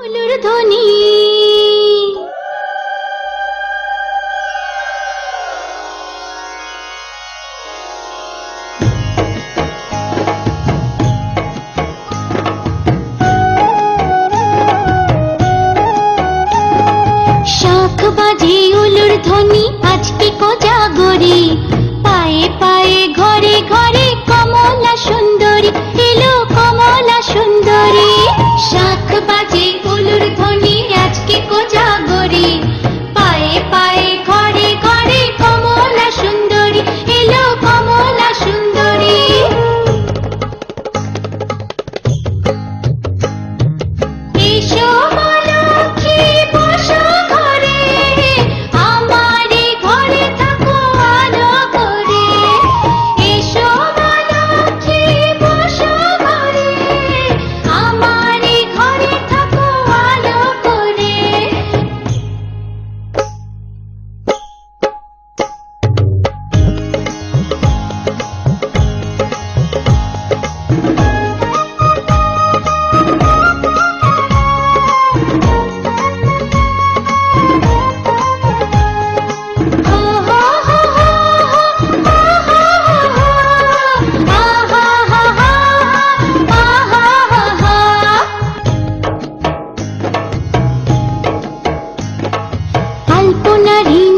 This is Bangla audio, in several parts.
উলুর ধ্বনি শাখ বাজে উলুর ধ্বনি আজকে কোজাগরি পায়ে পায়ে ঘরে ঘরে কমলা সুন্দরী এলো কমলা সুন্দরী শাখ বাজে উলুর ধ্বনি আজকে কোজাগরি পায়ে পায়ে ঘরে ঘরে কমলা সুন্দরী এলো কমলা সুন্দরী এসো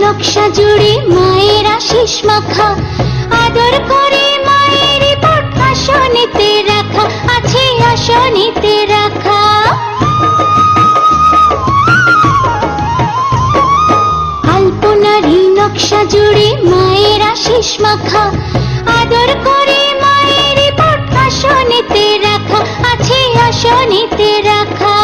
নকশা জুড়ে মায়ের আশিস মাখা আদর করে মায়ের পট আসনেতে রাখা আছে আসনেতে রাখা আলপনারি নকশা জুড়ে মায়ের আশিস মাখা আদর করে মায়ের পট আসনেতে রাখা আছে আসনেতে রাখা